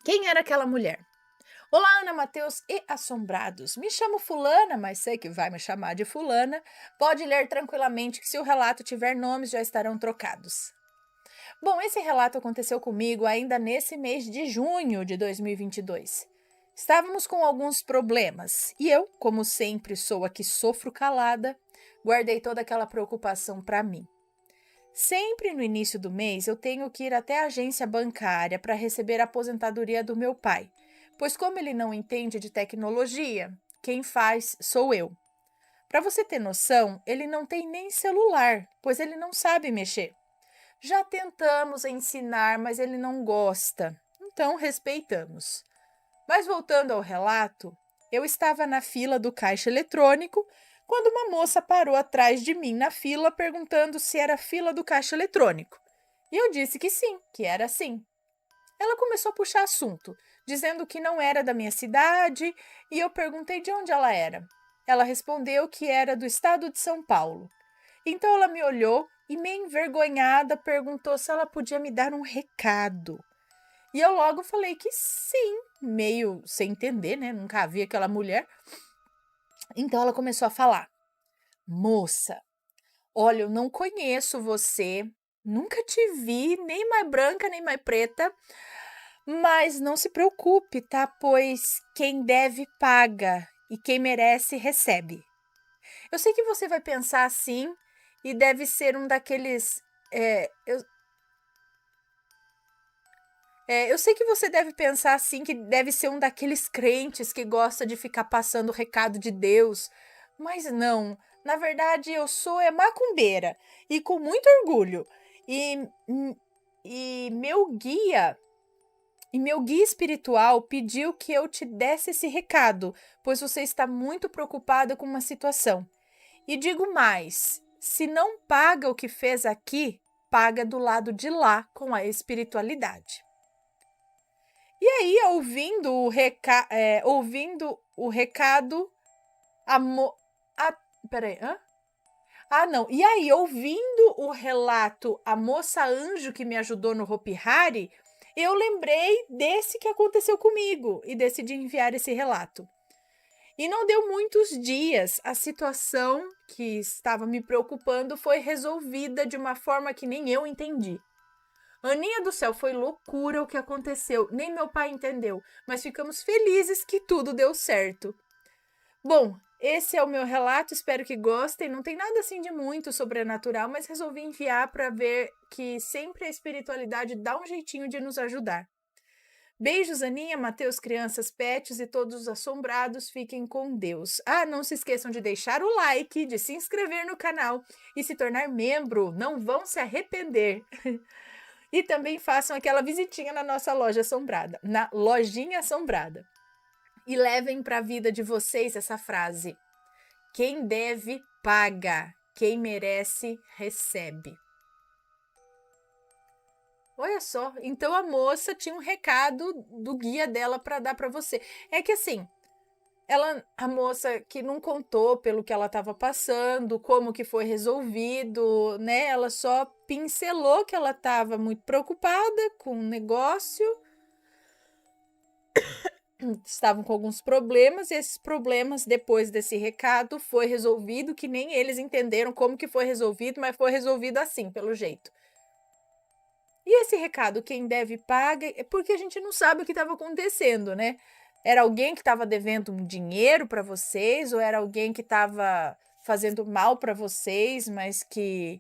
Quem era aquela mulher? Olá, Ana Mateus e assombrados. Me chamo Fulana, mas sei que vai me chamar de Fulana. Pode ler tranquilamente que se o relato tiver nomes já estarão trocados. Bom, esse relato aconteceu comigo ainda nesse mês de junho de 2022. Estávamos com alguns problemas e eu, como sempre sou a que sofro calada, guardei toda aquela preocupação para mim. Sempre no início do mês eu tenho que ir até a agência bancária para receber a aposentadoria do meu pai, pois, como ele não entende de tecnologia, quem faz sou eu. Para você ter noção, ele não tem nem celular, pois ele não sabe mexer. Já tentamos ensinar, mas ele não gosta, então respeitamos. Mas voltando ao relato, eu estava na fila do caixa eletrônico quando uma moça parou atrás de mim na fila perguntando se era fila do caixa eletrônico. E eu disse que sim, que era sim. Ela começou a puxar assunto, dizendo que não era da minha cidade, e eu perguntei de onde ela era. Ela respondeu que era do estado de São Paulo. Então ela me olhou e, meio envergonhada, perguntou se ela podia me dar um recado. E eu logo falei que sim, meio sem entender, né? Nunca vi aquela mulher. Então ela começou a falar: Moça, olha, eu não conheço você, nunca te vi, nem mais branca, nem mais preta, mas não se preocupe, tá? Pois quem deve paga e quem merece recebe. Eu sei que você vai pensar assim e deve ser um daqueles. é, eu, eu sei que você deve pensar assim, que deve ser um daqueles crentes que gosta de ficar passando o recado de Deus, mas não. Na verdade, eu sou macumbeira e com muito orgulho. E, hum, e meu guia E meu guia espiritual pediu que eu te desse esse recado, pois você está muito preocupada com uma situação. E digo mais: se não paga o que fez aqui, paga do lado de lá com a espiritualidade. E aí, ouvindo o recado, a mo... a... Peraí, hã? Ah, não. E aí, ouvindo o relato, a moça anjo que me ajudou no Hopi Hari, eu lembrei desse que aconteceu comigo e decidi enviar esse relato. E não deu muitos dias, a situação que estava me preocupando foi resolvida de uma forma que nem eu entendi. Aninha do céu, foi loucura o que aconteceu. Nem meu pai entendeu, mas ficamos felizes que tudo deu certo. Bom, esse é o meu relato, espero que gostem. Não tem nada assim de muito sobrenatural, mas resolvi enviar para ver que sempre a espiritualidade dá um jeitinho de nos ajudar. Beijos, Aninha, Mateus, crianças, pets e todos os assombrados. Fiquem com Deus. Ah, não se esqueçam de deixar o like, de se inscrever no canal e se tornar membro. Não vão se arrepender. E também façam aquela visitinha na nossa loja assombrada, na lojinha assombrada. E levem para a vida de vocês essa frase: quem deve, paga. Quem merece, recebe. Olha só, então a moça tinha um recado do guia dela para dar para você. É que assim, a moça que não contou pelo que ela estava passando, como que foi resolvido, né? Ela só pincelou que ela estava muito preocupada com o negócio, estavam com alguns problemas, e esses problemas, depois desse recado, foi resolvido, que nem eles entenderam como que foi resolvido, mas foi resolvido assim, pelo jeito. E esse recado, quem deve paga, é porque a gente não sabe o que estava acontecendo, né? Era alguém que estava devendo um dinheiro para vocês, ou era alguém que estava fazendo mal para vocês, mas que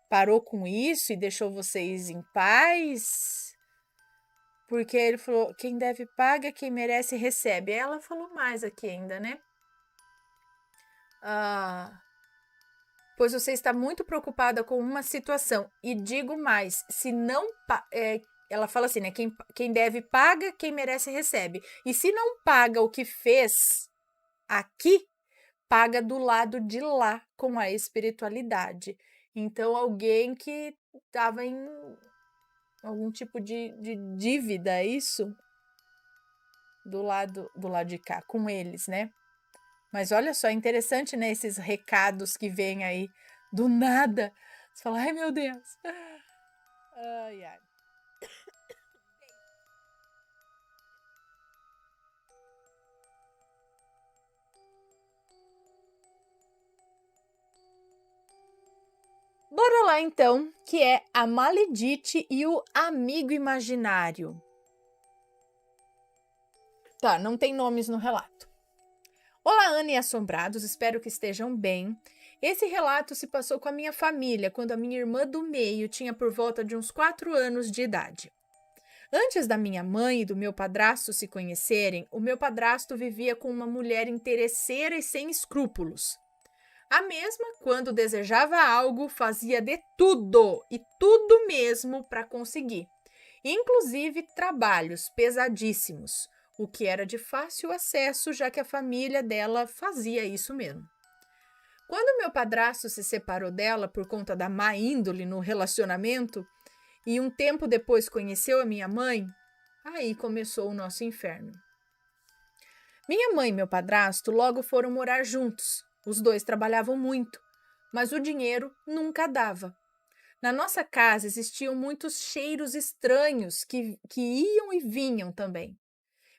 parou com isso e deixou vocês em paz? Porque ele falou: quem deve paga, quem merece recebe. Ela falou mais aqui ainda, né? Ah, pois você está muito preocupada com uma situação. E digo mais: se não. Ela fala assim, né? Quem deve paga, quem merece recebe. E se não paga o que fez aqui, paga do lado de lá com a espiritualidade. Então, alguém que estava em algum tipo de dívida, é isso? Do lado de cá, com eles, né? Mas olha só, é interessante, né? Esses recados que vêm aí do nada. Você fala: ai meu Deus. Ai, ai. Bora lá então, que é a Maledite e o amigo imaginário. Tá, não tem nomes no relato. Olá, Ana e assombrados, espero que estejam bem. Esse relato se passou com a minha família, quando a minha irmã do meio tinha por volta de uns 4 anos de idade. Antes da minha mãe e do meu padrasto se conhecerem, o meu padrasto vivia com uma mulher interesseira e sem escrúpulos. A mesma, quando desejava algo, fazia de tudo, e tudo mesmo para conseguir, inclusive trabalhos pesadíssimos, o que era de fácil acesso, já que a família dela fazia isso mesmo. Quando meu padrasto se separou dela por conta da má índole no relacionamento e um tempo depois conheceu a minha mãe, aí começou o nosso inferno. Minha mãe e meu padrasto logo foram morar juntos. Os dois trabalhavam muito, mas o dinheiro nunca dava. Na nossa casa existiam muitos cheiros estranhos que iam e vinham também.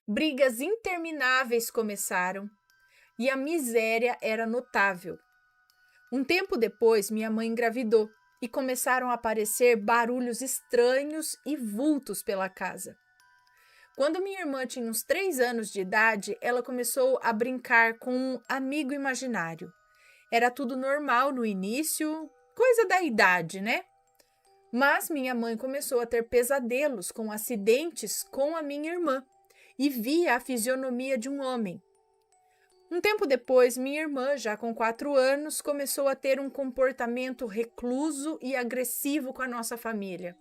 Brigas intermináveis começaram e a miséria era notável. Um tempo depois, minha mãe engravidou e começaram a aparecer barulhos estranhos e vultos pela casa. Quando minha irmã tinha uns 3 anos de idade, ela começou a brincar com um amigo imaginário. Era tudo normal no início, coisa da idade, né? Mas minha mãe começou a ter pesadelos com acidentes com a minha irmã e via a fisionomia de um homem. Um tempo depois, minha irmã, já com 4 anos, começou a ter um comportamento recluso e agressivo com a nossa família,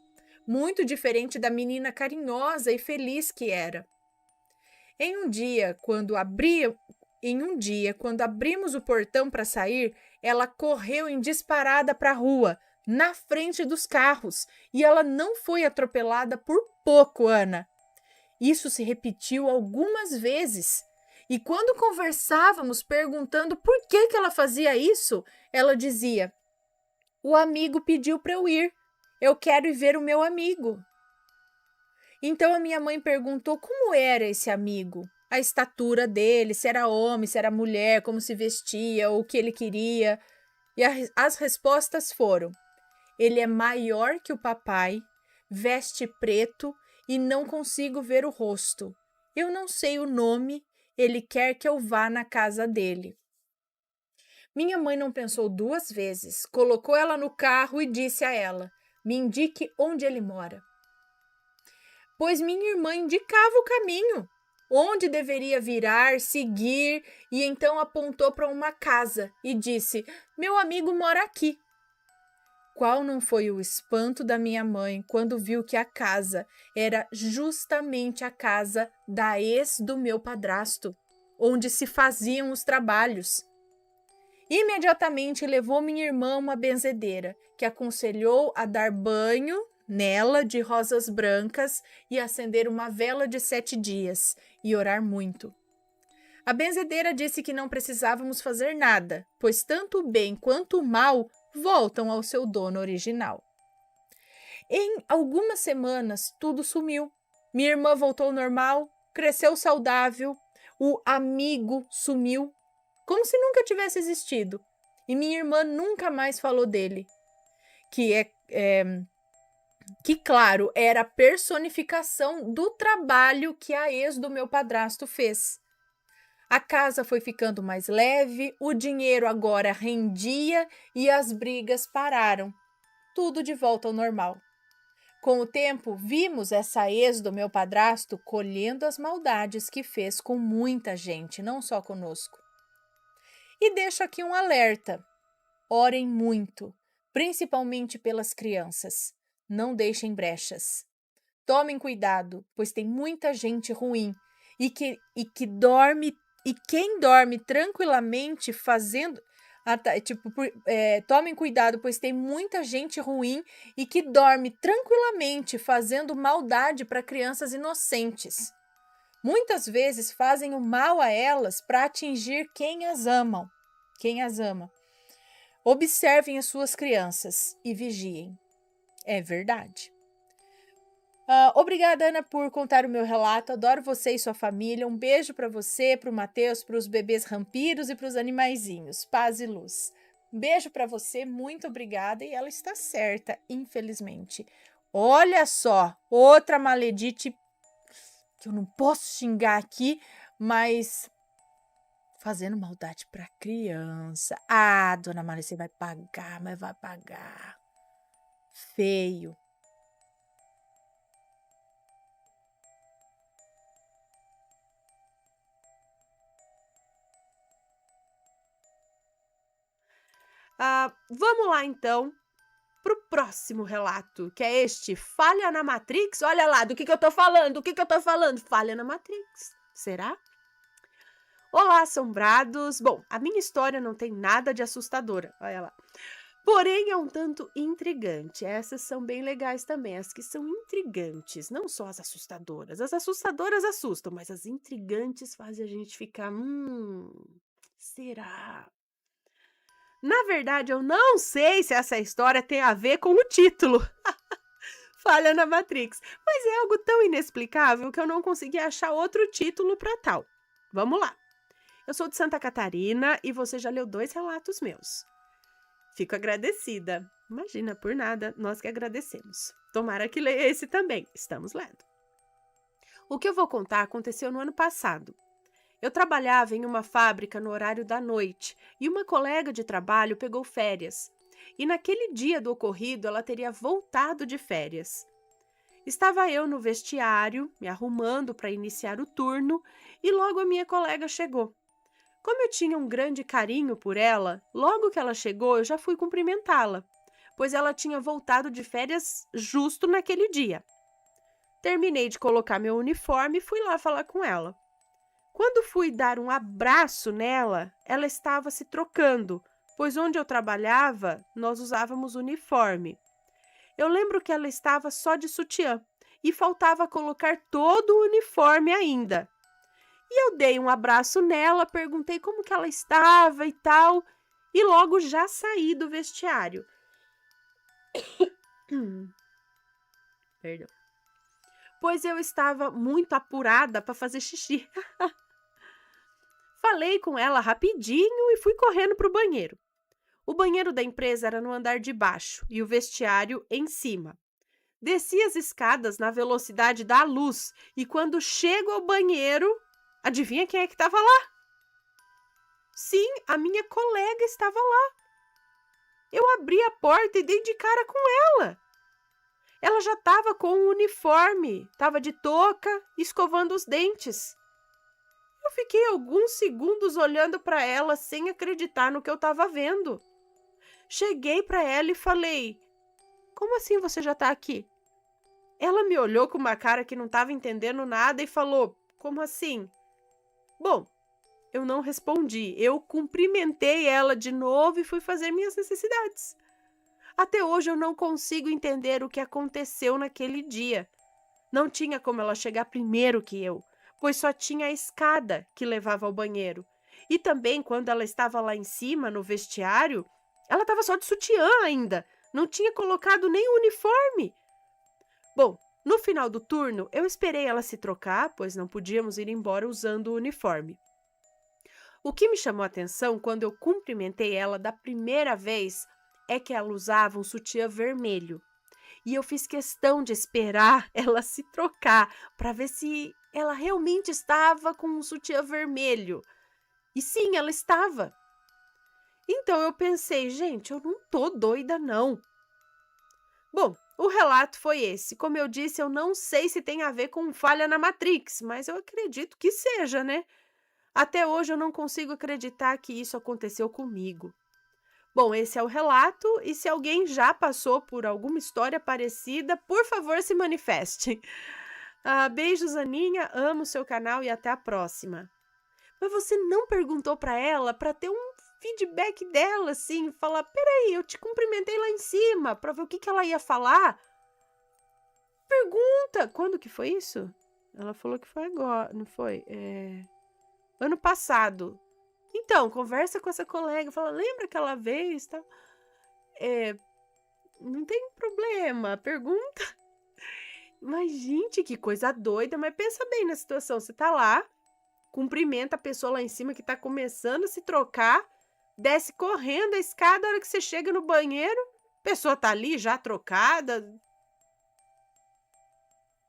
muito diferente da menina carinhosa e feliz que era. Em um dia, quando abrimos o portão para sair, ela correu em disparada para a rua, na frente dos carros, e ela não foi atropelada por pouco, Ana. Isso se repetiu algumas vezes. E quando conversávamos perguntando por que ela fazia isso, ela dizia: "O amigo pediu para eu ir. Eu quero ir ver o meu amigo." Então a minha mãe perguntou como era esse amigo, a estatura dele, se era homem, se era mulher, como se vestia, ou o que ele queria. E as respostas foram: ele é maior que o papai, veste preto e não consigo ver o rosto. Eu não sei o nome, ele quer que eu vá na casa dele. Minha mãe não pensou 2 vezes, colocou ela no carro e disse a ela: "Me indique onde ele mora." Pois minha irmã indicava o caminho, onde deveria virar, seguir, e então apontou para uma casa e disse: "Meu amigo mora aqui." Qual não foi o espanto da minha mãe quando viu que a casa era justamente a casa da ex do meu padrasto, onde se faziam os trabalhos. Imediatamente levou minha irmã a uma benzedeira, que aconselhou a dar banho nela de rosas brancas e acender uma vela de 7 dias e orar muito. A benzedeira disse que não precisávamos fazer nada, pois tanto o bem quanto o mal voltam ao seu dono original. Em algumas semanas, tudo sumiu. Minha irmã voltou ao normal, cresceu saudável, o amigo sumiu, como se nunca tivesse existido. E minha irmã nunca mais falou dele, que claro, era a personificação do trabalho que a ex do meu padrasto fez. A casa foi ficando mais leve, o dinheiro agora rendia e as brigas pararam. Tudo de volta ao normal. Com o tempo, vimos essa ex do meu padrasto colhendo as maldades que fez com muita gente, não só conosco. E deixo aqui um alerta: orem muito, principalmente pelas crianças. Não deixem brechas. Tomem cuidado, pois tem muita gente ruim e quem dorme tranquilamente fazendo. Tomem cuidado, pois tem muita gente ruim e que dorme tranquilamente fazendo maldade para crianças inocentes. Muitas vezes fazem o mal a elas para atingir quem as ama. Observem as suas crianças e vigiem. É verdade. Obrigada, Ana, por contar o meu relato. Adoro você e sua família. Um beijo para você, para o Matheus, para os bebês rampiros e para os animaizinhos. Paz e luz. Beijo para você, muito obrigada. E ela está certa, infelizmente. Olha só, outra maledite que eu não posso xingar aqui, mas fazendo maldade para criança. Ah, dona Maria, você vai pagar, mas vai pagar. Feio. Vamos lá, então, para o próximo relato, que é este: falha na Matrix. Olha lá, do que eu tô falando? Do que eu tô falando? Falha na Matrix. Será? Olá, assombrados. Bom, a minha história não tem nada de assustadora, olha lá. Porém, é um tanto intrigante. Essas são bem legais também, as que são intrigantes, não só as assustadoras. As assustadoras assustam, mas as intrigantes fazem a gente ficar, será? Na verdade, eu não sei se essa história tem a ver com o título. Falha na Matrix. Mas é algo tão inexplicável que eu não consegui achar outro título para tal. Vamos lá. Eu sou de Santa Catarina e você já leu 2 relatos meus. Fico agradecida. Imagina, por nada, nós que agradecemos. Tomara que leia esse também. Estamos lendo. O que eu vou contar aconteceu no ano passado. Eu trabalhava em uma fábrica no horário da noite e uma colega de trabalho pegou férias. E naquele dia do ocorrido, ela teria voltado de férias. Estava eu no vestiário, me arrumando para iniciar o turno, e logo a minha colega chegou. Como eu tinha um grande carinho por ela, logo que ela chegou, eu já fui cumprimentá-la, pois ela tinha voltado de férias justo naquele dia. Terminei de colocar meu uniforme e fui lá falar com ela. Quando fui dar um abraço nela, ela estava se trocando, pois onde eu trabalhava, nós usávamos uniforme. Eu lembro que ela estava só de sutiã e faltava colocar todo o uniforme ainda. E eu dei um abraço nela, perguntei como que ela estava e tal, e logo já saí do vestiário. Perdão. Pois eu estava muito apurada para fazer xixi. Falei com ela rapidinho e fui correndo para o banheiro. O banheiro da empresa era no andar de baixo e o vestiário em cima. Desci as escadas na velocidade da luz e quando chego ao banheiro, adivinha quem é que estava lá? Sim, a minha colega estava lá. Eu abri a porta e dei de cara com ela. Ela já estava com o uniforme, estava de touca, escovando os dentes. Eu fiquei alguns segundos olhando para ela sem acreditar no que eu estava vendo. Cheguei para ela e falei: "Como assim você já está aqui?" Ela me olhou com uma cara que não estava entendendo nada e falou: "Como assim?" Bom, eu não respondi. Eu cumprimentei ela de novo e fui fazer minhas necessidades. Até hoje eu não consigo entender o que aconteceu naquele dia. Não tinha como ela chegar primeiro que eu, pois só tinha a escada que levava ao banheiro. E também, quando ela estava lá em cima, no vestiário, ela estava só de sutiã ainda. Não tinha colocado nem o uniforme. Bom, no final do turno, eu esperei ela se trocar, pois não podíamos ir embora usando o uniforme. O que me chamou a atenção quando eu cumprimentei ela da primeira vez é que ela usava um sutiã vermelho. E eu fiz questão de esperar ela se trocar para ver se ela realmente estava com um sutiã vermelho. E sim, ela estava. Então eu pensei, gente, eu não tô doida não. Bom, o relato foi esse. Como eu disse, eu não sei se tem a ver com falha na Matrix, mas eu acredito que seja, né? Até hoje eu não consigo acreditar que isso aconteceu comigo. Bom, esse é o relato e se alguém já passou por alguma história parecida, por favor, se manifeste. Beijos, Aninha, amo seu canal e até a próxima. Mas você não perguntou para ela para ter um feedback dela, assim, falar, peraí, eu te cumprimentei lá em cima, para ver o que ela ia falar? Pergunta! Quando que foi isso? Ela falou que foi agora, não foi? Ano passado. Então, conversa com essa colega, fala, lembra aquela vez, tá? Não tem problema, pergunta. Mas, gente, que coisa doida, mas pensa bem na situação, você tá lá, cumprimenta a pessoa lá em cima que tá começando a se trocar, desce correndo a escada, a hora que você chega no banheiro, a pessoa tá ali já trocada.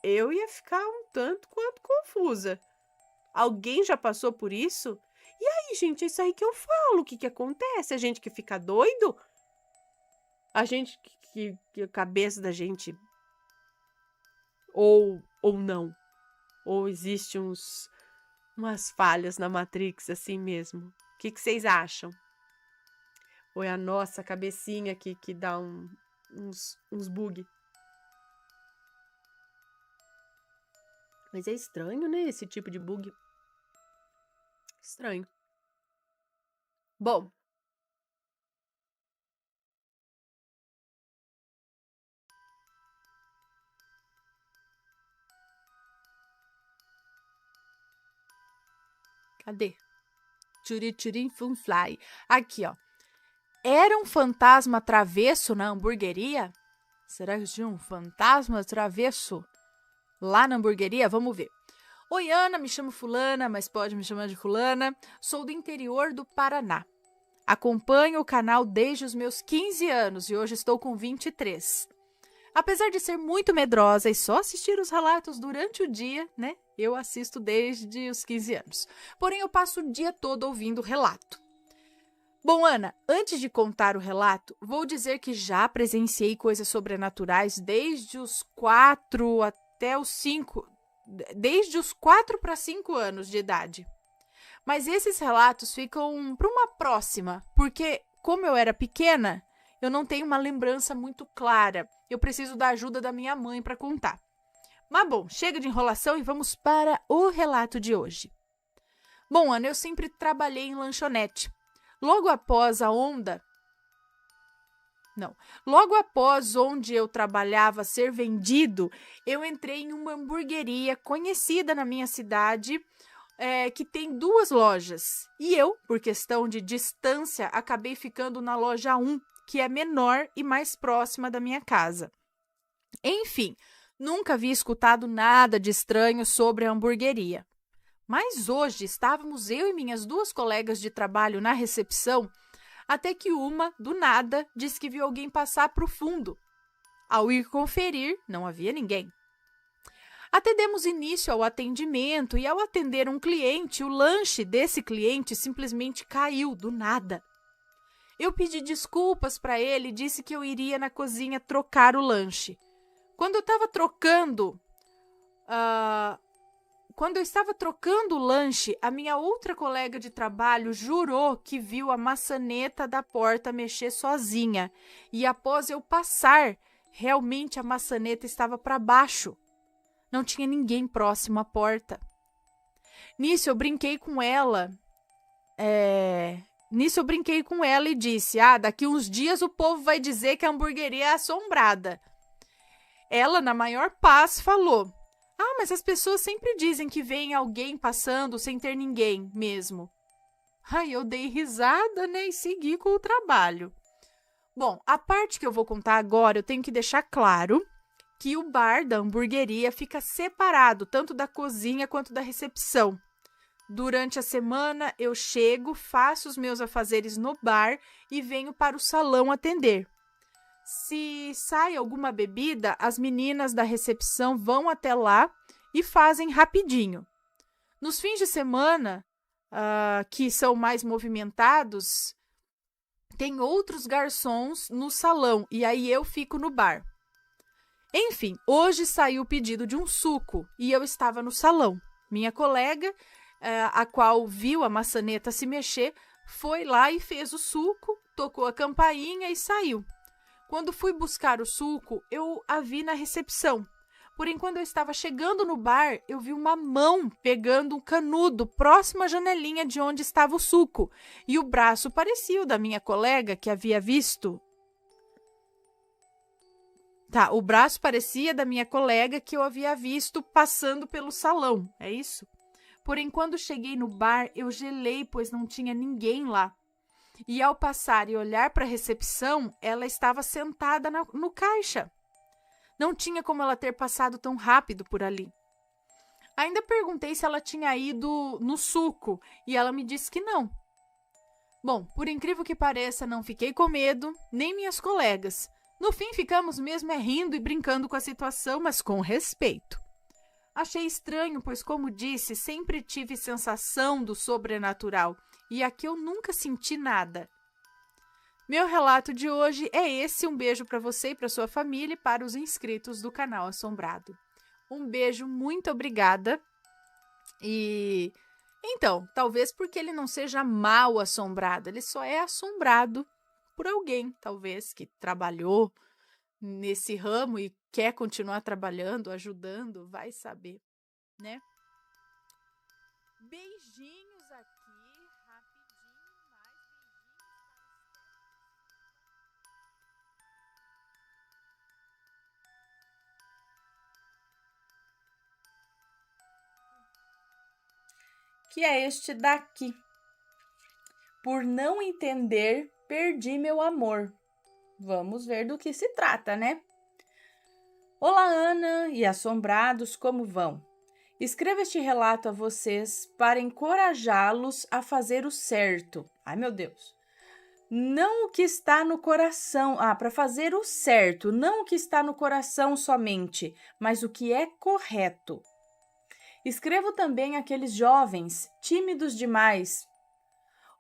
Eu ia ficar um tanto quanto confusa. Alguém já passou por isso? E aí, gente, é isso aí que eu falo. O que acontece? A gente que fica doido? A gente que a cabeça da gente ou não. Ou existe umas falhas na Matrix assim mesmo. O que vocês acham? Ou é a nossa cabecinha que dá uns bug? Mas é estranho, né? Esse tipo de bug. Estranho. Bom. Cadê? Tchuri fun fly. Aqui, ó. Era um fantasma travesso na hamburgueria? Será que tinha um fantasma travesso lá na hamburgueria? Vamos ver. Oi, Ana, me chamo Fulana, mas pode me chamar de Fulana. Sou do interior do Paraná. Acompanho o canal desde os meus 15 anos e hoje estou com 23. Apesar de ser muito medrosa e só assistir os relatos durante o dia, né? Eu assisto desde os 15 anos. Porém, eu passo o dia todo ouvindo o relato. Bom, Ana, antes de contar o relato, vou dizer que já presenciei coisas sobrenaturais desde os 4 até os 5, desde os 4 para 5 anos de idade. Mas esses relatos ficam para uma próxima, porque como eu era pequena, eu não tenho uma lembrança muito clara. Eu preciso da ajuda da minha mãe para contar. Mas bom, chega de enrolação e vamos para o relato de hoje. Bom, Ana, eu sempre trabalhei em lanchonete. Logo após onde eu trabalhava ser vendido, eu entrei em uma hamburgueria conhecida na minha cidade, que tem 2 lojas. E eu, por questão de distância, acabei ficando na loja 1, que é menor e mais próxima da minha casa. Enfim, nunca havia escutado nada de estranho sobre a hamburgueria. Mas hoje estávamos eu e minhas 2 colegas de trabalho na recepção, até que uma, do nada, disse que viu alguém passar para o fundo. Ao ir conferir, não havia ninguém. Até demos início ao atendimento e, ao atender um cliente, o lanche desse cliente simplesmente caiu do nada. Eu pedi desculpas para ele e disse que eu iria na cozinha trocar o lanche. Quando eu estava trocando o lanche, a minha outra colega de trabalho jurou que viu a maçaneta da porta mexer sozinha. E após eu passar, realmente a maçaneta estava para baixo. Não tinha ninguém próximo à porta. Nisso eu brinquei com ela e disse: daqui uns dias o povo vai dizer que a hamburgueria é assombrada. Ela, na maior paz, falou: mas as pessoas sempre dizem que vem alguém passando sem ter ninguém mesmo. Eu dei risada, né, e segui com o trabalho. Bom, a parte que eu vou contar agora, eu tenho que deixar claro que o bar da hamburgueria fica separado tanto da cozinha quanto da recepção. Durante a semana, eu chego, faço os meus afazeres no bar e venho para o salão atender. Se sai alguma bebida, as meninas da recepção vão até lá e fazem rapidinho. Nos fins de semana, que são mais movimentados, tem outros garçons no salão e aí eu fico no bar. Enfim, hoje saiu o pedido de um suco e eu estava no salão. Minha colega, a qual viu a maçaneta se mexer, foi lá e fez o suco, tocou a campainha e saiu. Quando fui buscar o suco, eu a vi na recepção. Porém, quando eu estava chegando no bar, eu vi uma mão pegando um canudo próximo à janelinha de onde estava o suco. E o braço parecia o da minha colega que havia visto. O braço parecia da minha colega que eu havia visto passando pelo salão, é isso? Porém, quando cheguei no bar, eu gelei, pois não tinha ninguém lá. E ao passar e olhar para a recepção, ela estava sentada no caixa. Não tinha como ela ter passado tão rápido por ali. Ainda perguntei se ela tinha ido no suco e ela me disse que não. Bom, por incrível que pareça, não fiquei com medo, nem minhas colegas. No fim, ficamos mesmo rindo e brincando com a situação, mas com respeito. Achei estranho, pois, como disse, sempre tive sensação do sobrenatural e aqui eu nunca senti nada. Meu relato de hoje é esse. Um beijo para você e para sua família e para os inscritos do canal Assombrado. Um beijo, muito obrigada. E então, talvez porque ele não seja mal assombrado, ele só é assombrado por alguém, talvez, que trabalhou nesse ramo e quer continuar trabalhando, ajudando, vai saber, né? Beijinhos aqui, rapidinho, mais beijinhos. Que é este daqui. Por não entender, perdi meu amor. Vamos ver do que se trata, né? Olá, Ana e assombrados, como vão? Escrevo este relato a vocês para encorajá-los a fazer o certo. Ai, meu Deus! Não o que está no coração. Para fazer o certo, não o que está no coração somente, mas o que é correto. Escrevo também àqueles jovens, tímidos demais,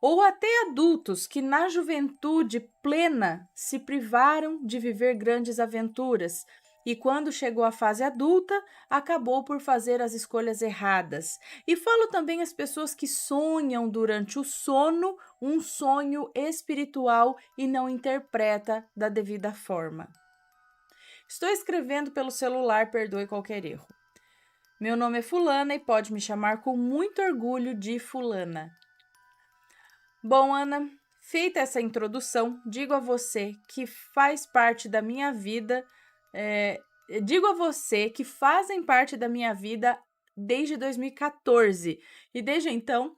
ou até adultos que na juventude plena se privaram de viver grandes aventuras e quando chegou à fase adulta, acabou por fazer as escolhas erradas. E falo também às pessoas que sonham durante o sono um sonho espiritual e não interpreta da devida forma. Estou escrevendo pelo celular, perdoe qualquer erro. Meu nome é Fulana e pode me chamar com muito orgulho de Fulana. Bom, Ana, feita essa introdução, digo a você que faz parte da minha vida, digo a você que fazem parte da minha vida desde 2014 e desde então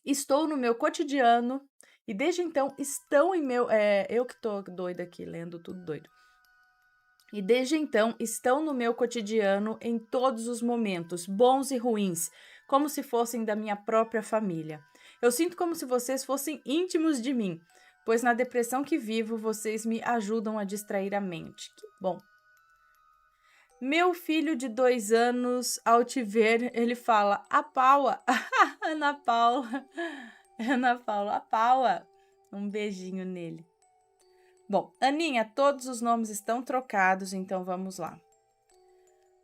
estou no meu cotidiano e desde então estão em meu, eu que tô doida aqui lendo tudo doido. E desde então estão no meu cotidiano em todos os momentos, bons e ruins, como se fossem da minha própria família. Eu sinto como se vocês fossem íntimos de mim, pois na depressão que vivo, vocês me ajudam a distrair a mente. Que bom! Meu filho de 2 anos, ao te ver, ele fala, a Paula, Ana Paula, Ana Paula, a Paula. Um beijinho nele. Bom, Aninha, todos os nomes estão trocados, então vamos lá.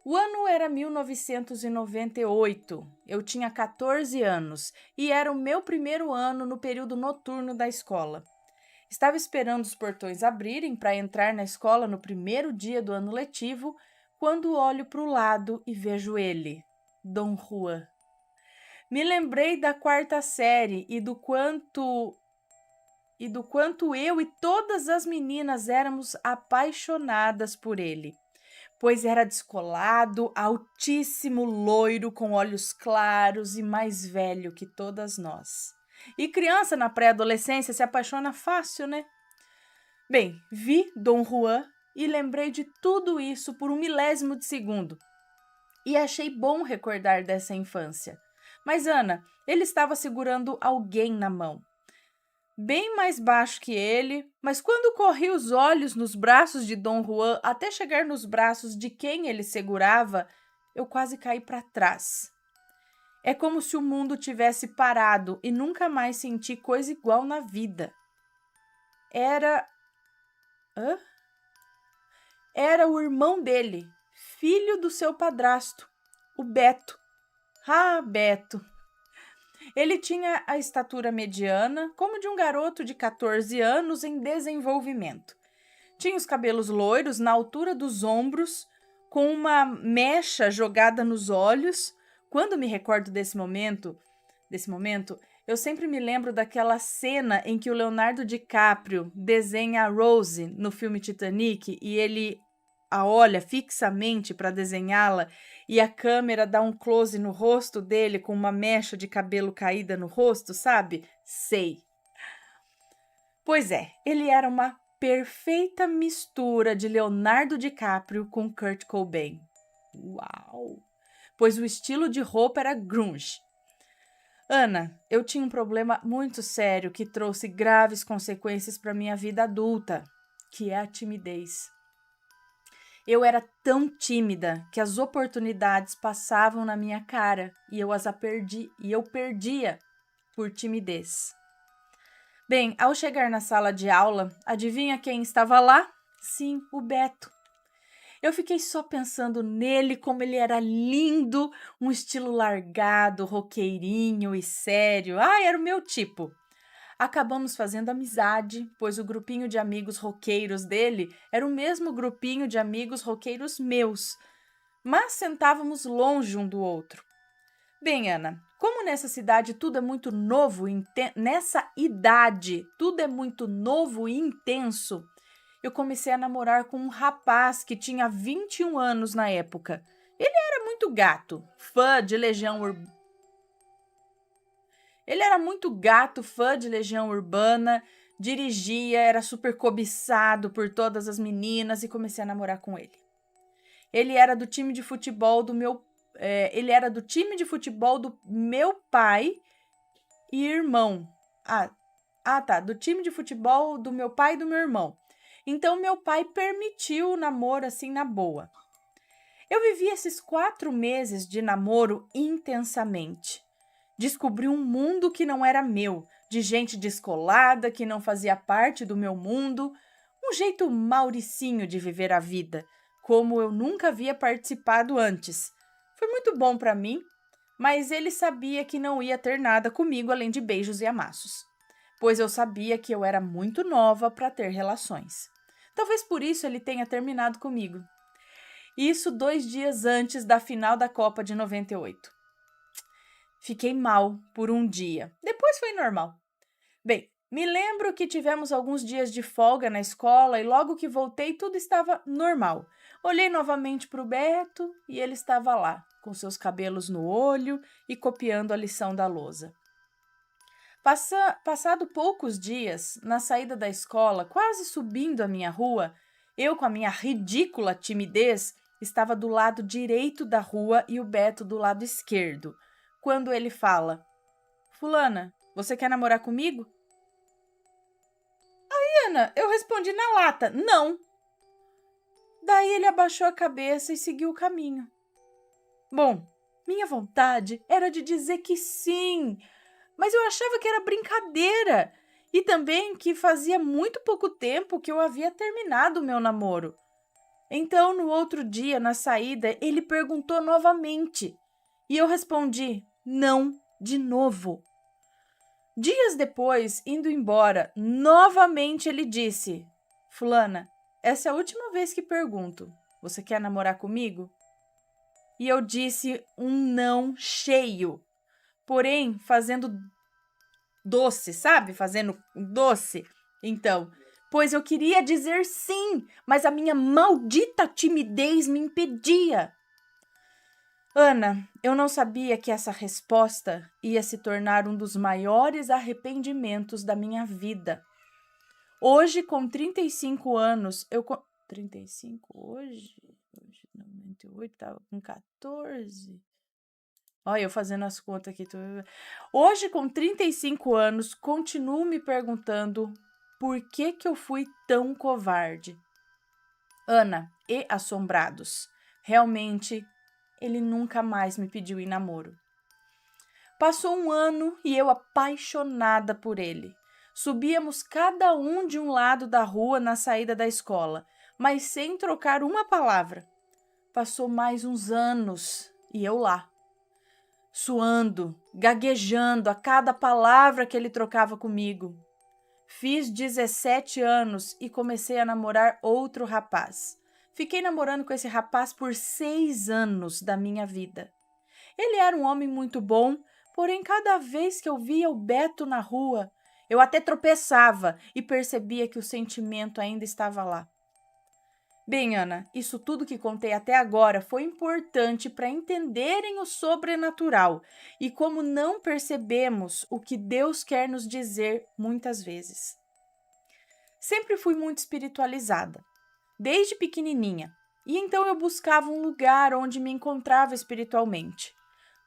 O ano era 1998, eu tinha 14 anos e era o meu primeiro ano no período noturno da escola. Estava esperando os portões abrirem para entrar na escola no primeiro dia do ano letivo, quando olho para o lado e vejo ele, Dom Juan. Me lembrei da 4ª série e do quanto eu e todas as meninas éramos apaixonadas por ele. Pois era descolado, altíssimo, loiro, com olhos claros e mais velho que todas nós. E criança na pré-adolescência se apaixona fácil, né? Bem, vi Dom Juan e lembrei de tudo isso por 1 milésimo de segundo. E achei bom recordar dessa infância. Mas, Ana, ele estava segurando alguém na mão. Bem mais baixo que ele, mas quando corri os olhos nos braços de Dom Juan até chegar nos braços de quem ele segurava, eu quase caí para trás. É como se o mundo tivesse parado e nunca mais senti coisa igual na vida. Era o irmão dele, filho do seu padrasto, o Beto. Ah, Beto! Ele tinha a estatura mediana, como de um garoto de 14 anos em desenvolvimento. Tinha os cabelos loiros na altura dos ombros, com uma mecha jogada nos olhos. Quando me recordo desse momento, eu sempre me lembro daquela cena em que o Leonardo DiCaprio desenha a Rose no filme Titanic e ele a olha fixamente para desenhá-la e a câmera dá um close no rosto dele com uma mecha de cabelo caída no rosto, sabe? Sei. Pois é, ele era uma perfeita mistura de Leonardo DiCaprio com Kurt Cobain. Uau! Pois o estilo de roupa era grunge. Ana, eu tinha um problema muito sério que trouxe graves consequências para minha vida adulta, que é a timidez. Eu era tão tímida que as oportunidades passavam na minha cara e eu perdia por timidez. Bem, ao chegar na sala de aula, adivinha quem estava lá? Sim, o Beto. Eu fiquei só pensando nele, como ele era lindo, um estilo largado, roqueirinho e sério. Era o meu tipo. Acabamos fazendo amizade, pois o grupinho de amigos roqueiros dele era o mesmo grupinho de amigos roqueiros meus, mas sentávamos longe um do outro. Bem, Ana, como nessa cidade tudo é muito novo, nessa idade tudo é muito novo e intenso, eu comecei a namorar com um rapaz que tinha 21 anos na época. Ele era muito gato, fã de Legião Urbana. Ele era muito gato, fã de Legião Urbana, dirigia, era super cobiçado por todas as meninas e comecei a namorar com ele. Ele era do time de futebol do meu pai e irmão. Tá, do time de futebol do meu pai e do meu irmão. Então, meu pai permitiu o namoro assim na boa. Eu vivi esses 4 meses de namoro intensamente. Descobri um mundo que não era meu, de gente descolada que não fazia parte do meu mundo, um jeito mauricinho de viver a vida, como eu nunca havia participado antes. Foi muito bom para mim, mas ele sabia que não ia ter nada comigo além de beijos e amassos, pois eu sabia que eu era muito nova para ter relações. Talvez por isso ele tenha terminado comigo. Isso 2 dias antes da final da Copa de 98. Fiquei mal por um dia. Depois foi normal. Bem, me lembro que tivemos alguns dias de folga na escola e logo que voltei tudo estava normal. Olhei novamente para o Beto e ele estava lá, com seus cabelos no olho e copiando a lição da lousa. Passado poucos dias, na saída da escola, quase subindo a minha rua, eu com a minha ridícula timidez estava do lado direito da rua e o Beto do lado esquerdo. Quando ele fala: "Fulana, você quer namorar comigo?" "Aí, Ana, eu respondi na lata: "Não." Daí ele abaixou a cabeça e seguiu o caminho. Bom, minha vontade era de dizer que sim, mas eu achava que era brincadeira e também que fazia muito pouco tempo que eu havia terminado o meu namoro. Então, no outro dia, na saída, ele perguntou novamente e eu respondi não de novo. Dias depois, indo embora, novamente ele disse: "Fulana, essa é a última vez que pergunto. Você quer namorar comigo?" E eu disse um não cheio, porém fazendo doce, sabe? Fazendo doce. Então, pois eu queria dizer sim, mas a minha maldita timidez me impedia. Ana, eu não sabia que essa resposta ia se tornar um dos maiores arrependimentos da minha vida. Hoje, com 35 anos, 35 hoje? Hoje, 98, estava com 14. Olha, eu fazendo as contas aqui. Hoje, com 35 anos, continuo me perguntando por que eu fui tão covarde. Ana e Assombrados, realmente, ele nunca mais me pediu em namoro. Passou um ano e eu apaixonada por ele. Subíamos cada um de um lado da rua na saída da escola, mas sem trocar uma palavra. Passou mais uns anos e eu lá, suando, gaguejando a cada palavra que ele trocava comigo. Fiz 17 anos e comecei a namorar outro rapaz. Fiquei namorando com esse rapaz por 6 anos da minha vida. Ele era um homem muito bom, porém cada vez que eu via o Beto na rua, eu até tropeçava e percebia que o sentimento ainda estava lá. Bem, Ana, isso tudo que contei até agora foi importante para entenderem o sobrenatural e como não percebemos o que Deus quer nos dizer muitas vezes. Sempre fui muito espiritualizada, desde pequenininha, e então eu buscava um lugar onde me encontrava espiritualmente.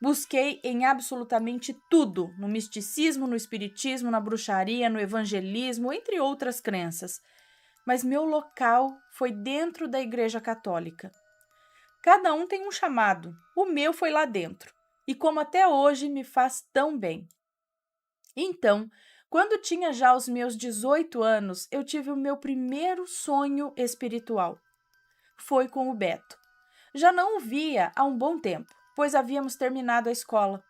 Busquei em absolutamente tudo, no misticismo, no espiritismo, na bruxaria, no evangelismo, entre outras crenças. Mas meu local foi dentro da Igreja Católica. Cada um tem um chamado, o meu foi lá dentro, e como até hoje me faz tão bem. Então, quando tinha já os meus 18 anos, eu tive o meu primeiro sonho espiritual. Foi com o Beto. Já não o via há um bom tempo, pois havíamos terminado a escola.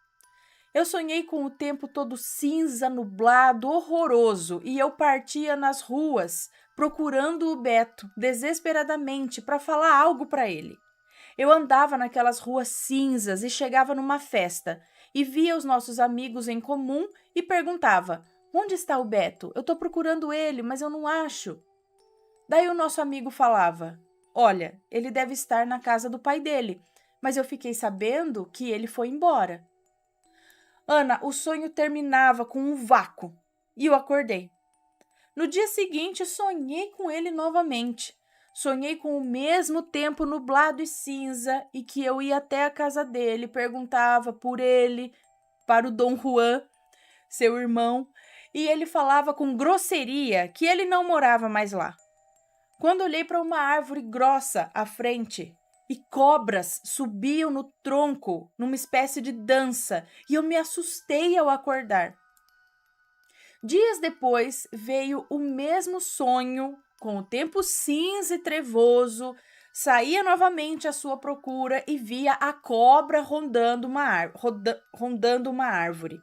Eu sonhei com o tempo todo cinza, nublado, horroroso, e eu partia nas ruas, procurando o Beto, desesperadamente, para falar algo para ele. Eu andava naquelas ruas cinzas e chegava numa festa, e via os nossos amigos em comum e perguntava: onde está o Beto? Eu estou procurando ele, mas eu não acho. Daí o nosso amigo falava: olha, ele deve estar na casa do pai dele, mas eu fiquei sabendo que ele foi embora. Ana, o sonho terminava com um vácuo e eu acordei. No dia seguinte, sonhei com ele novamente. Sonhei com o mesmo tempo nublado e cinza e que eu ia até a casa dele, perguntava por ele, para o Dom Juan, seu irmão, e ele falava com grosseria que ele não morava mais lá. Quando olhei para uma árvore grossa à frente e cobras subiam no tronco numa espécie de dança e eu me assustei ao acordar. Dias depois veio o mesmo sonho, com o tempo cinza e trevoso, saía novamente à sua procura e via a cobra rondando uma árvore.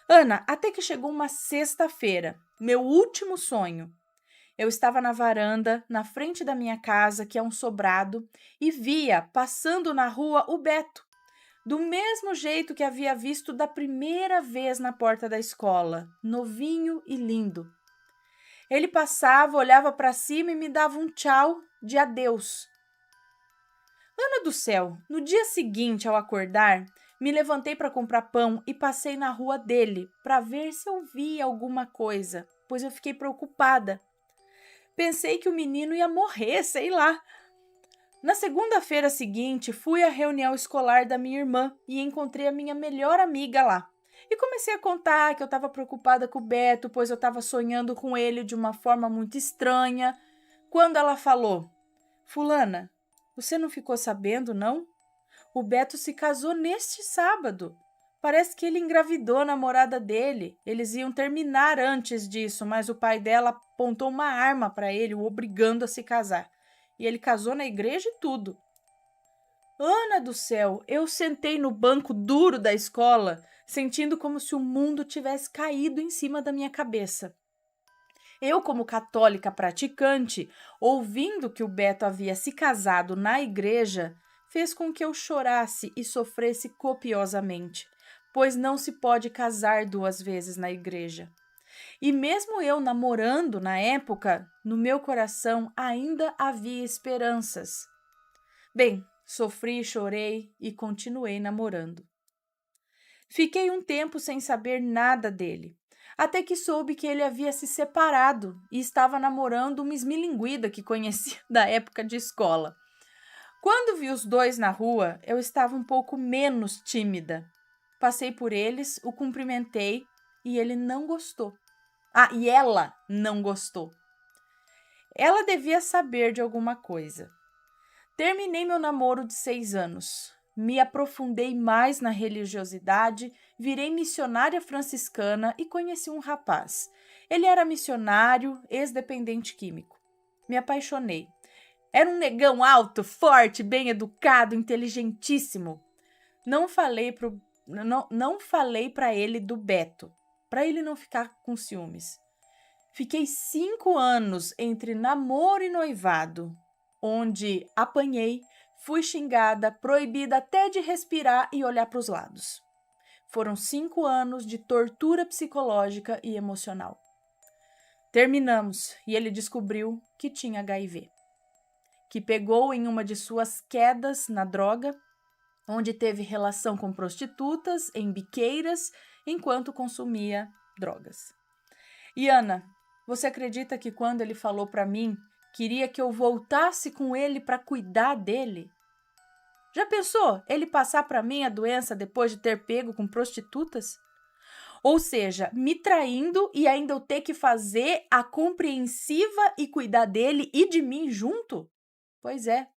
Ana, até que chegou uma sexta-feira, meu último sonho. Eu estava na varanda, na frente da minha casa, que é um sobrado, e via, passando na rua, o Beto, do mesmo jeito que havia visto da primeira vez na porta da escola, novinho e lindo. Ele passava, olhava para cima e me dava um tchau de adeus. Ana do céu, no dia seguinte, ao acordar, me levantei para comprar pão e passei na rua dele para ver se eu via alguma coisa, pois eu fiquei preocupada. Pensei que o menino ia morrer, sei lá. Na segunda-feira seguinte, fui à reunião escolar da minha irmã e encontrei a minha melhor amiga lá. E comecei a contar que eu estava preocupada com o Beto, pois eu estava sonhando com ele de uma forma muito estranha. Quando ela falou: Fulana, você não ficou sabendo, não? O Beto se casou neste sábado. Parece que ele engravidou a namorada dele. Eles iam terminar antes disso, mas o pai dela apontou uma arma para ele, o obrigando a se casar. E ele casou na igreja e tudo. Ana do céu, eu sentei no banco duro da escola, sentindo como se o mundo tivesse caído em cima da minha cabeça. Eu, como católica praticante, ouvindo que o Beto havia se casado na igreja, fez com que eu chorasse e sofresse copiosamente, pois não se pode casar duas vezes na igreja. E mesmo eu namorando na época, no meu coração ainda havia esperanças. Bem, sofri, chorei e continuei namorando. Fiquei um tempo sem saber nada dele, até que soube que ele havia se separado e estava namorando uma esmilinguida que conhecia da época de escola. Quando vi os dois na rua, eu estava um pouco menos tímida. Passei por eles, o cumprimentei e ele não gostou. E ela não gostou. Ela devia saber de alguma coisa. Terminei meu namoro de 6 anos. Me aprofundei mais na religiosidade, virei missionária franciscana e conheci um rapaz. Ele era missionário, ex-dependente químico. Me apaixonei. Era um negão alto, forte, bem educado, inteligentíssimo. Não falei para ele do Beto, para ele não ficar com ciúmes. Fiquei 5 anos entre namoro e noivado, onde apanhei, fui xingada, proibida até de respirar e olhar para os lados. Foram 5 anos de tortura psicológica e emocional. Terminamos e ele descobriu que tinha HIV, que pegou em uma de suas quedas na droga, onde teve relação com prostitutas, em biqueiras, enquanto consumia drogas. E Ana, você acredita que quando ele falou para mim, queria que eu voltasse com ele para cuidar dele? Já pensou ele passar para mim a doença depois de ter pego com prostitutas? Ou seja, me traindo e ainda eu ter que fazer a compreensiva e cuidar dele e de mim junto? Pois é,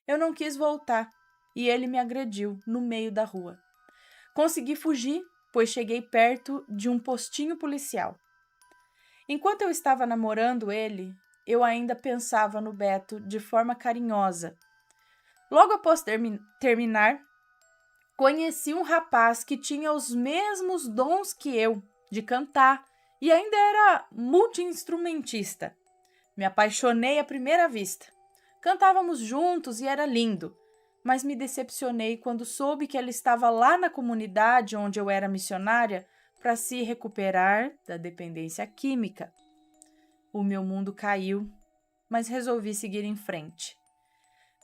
eu não quis voltar e ele me agrediu no meio da rua. Consegui fugir, pois cheguei perto de um postinho policial. Enquanto eu estava namorando ele, eu ainda pensava no Beto de forma carinhosa. Logo após terminar, conheci um rapaz que tinha os mesmos dons que eu, de cantar, e ainda era multi-instrumentista. Me apaixonei à primeira vista. Cantávamos juntos e era lindo, mas me decepcionei quando soube que ele estava lá na comunidade onde eu era missionária para se recuperar da dependência química. O meu mundo caiu, mas resolvi seguir em frente.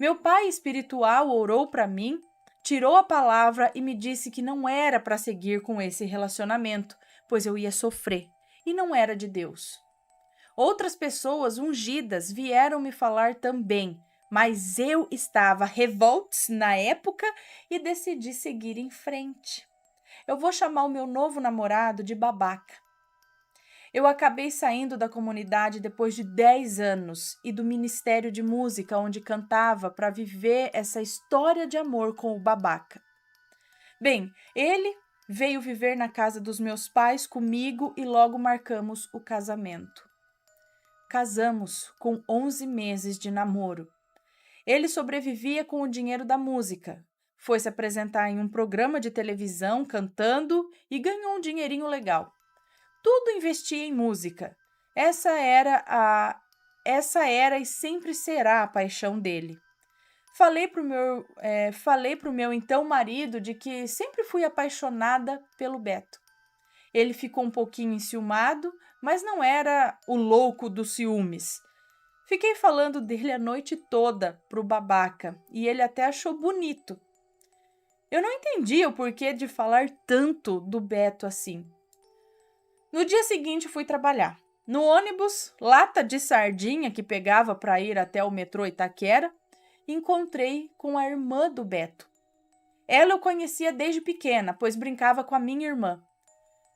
Meu pai espiritual orou para mim, tirou a palavra e me disse que não era para seguir com esse relacionamento, pois eu ia sofrer, e não era de Deus. Outras pessoas ungidas vieram me falar também, mas eu estava revolts na época e decidi seguir em frente. Eu vou chamar o meu novo namorado de babaca. Eu acabei saindo da comunidade depois de 10 anos e do ministério de música onde cantava para viver essa história de amor com o babaca. Bem, ele veio viver na casa dos meus pais comigo e logo marcamos o casamento. Casamos com 11 meses de namoro. Ele sobrevivia com o dinheiro da música. Foi se apresentar em um programa de televisão cantando e ganhou um dinheirinho legal. Tudo investia em música. Essa era e sempre será a paixão dele. Falei pro meu então marido de que sempre fui apaixonada pelo Beto. Ele ficou um pouquinho enciumado, mas não era o louco dos ciúmes. Fiquei falando dele a noite toda pro babaca e ele até achou bonito. Eu não entendia o porquê de falar tanto do Beto assim. No dia seguinte fui trabalhar. No ônibus, lata de sardinha que pegava para ir até o metrô Itaquera, encontrei com a irmã do Beto. Ela eu conhecia desde pequena, pois brincava com a minha irmã.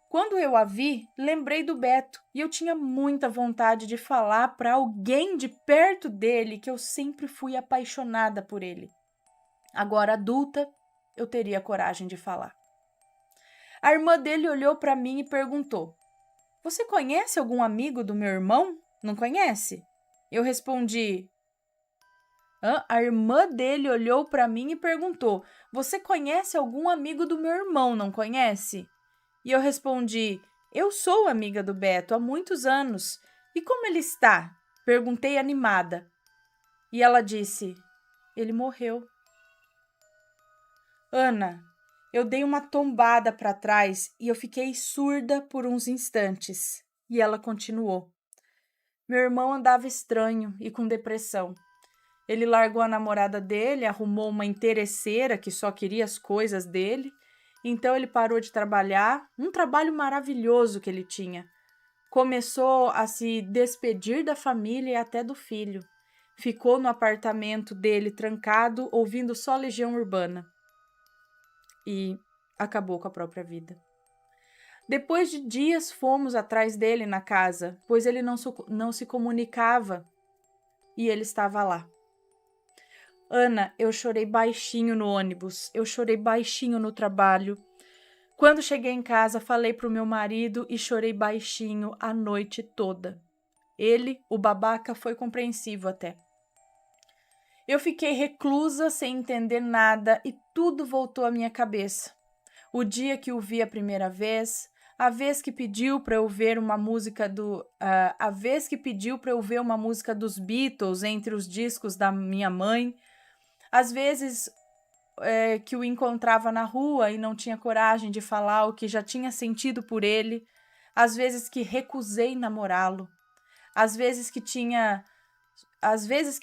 Quando eu a vi, lembrei do Beto e eu tinha muita vontade de falar para alguém de perto dele que eu sempre fui apaixonada por ele. Agora adulta, eu teria coragem de falar. A irmã dele olhou para mim e perguntou: "Você conhece algum amigo do meu irmão? Não conhece?" Eu respondi: A irmã dele olhou para mim e perguntou: "Você conhece algum amigo do meu irmão, não conhece?" E eu respondi: "Eu sou amiga do Beto há muitos anos. E como ele está?" Perguntei animada. E ela disse: "Ele morreu." Ana, eu dei uma tombada para trás e eu fiquei surda por uns instantes. E ela continuou: "Meu irmão andava estranho e com depressão. Ele largou a namorada dele, arrumou uma interesseira que só queria as coisas dele. Então ele parou de trabalhar, um trabalho maravilhoso que ele tinha. Começou a se despedir da família e até do filho. Ficou no apartamento dele trancado, ouvindo só Legião Urbana. E acabou com a própria vida. Depois de dias fomos atrás dele na casa, pois ele não se comunicava e ele estava lá. Ana, eu chorei baixinho no ônibus, eu chorei baixinho no trabalho. Quando cheguei em casa, falei pro meu marido e chorei baixinho a noite toda. Ele, o babaca, foi compreensivo até. Eu fiquei reclusa, sem entender nada, e tudo voltou à minha cabeça. O dia que o vi a primeira vez, a vez que pediu para eu ver uma música dos Beatles entre os discos da minha mãe, às vezes que o encontrava na rua e não tinha coragem de falar o que já tinha sentido por ele, às vezes que recusei namorá-lo, às vezes que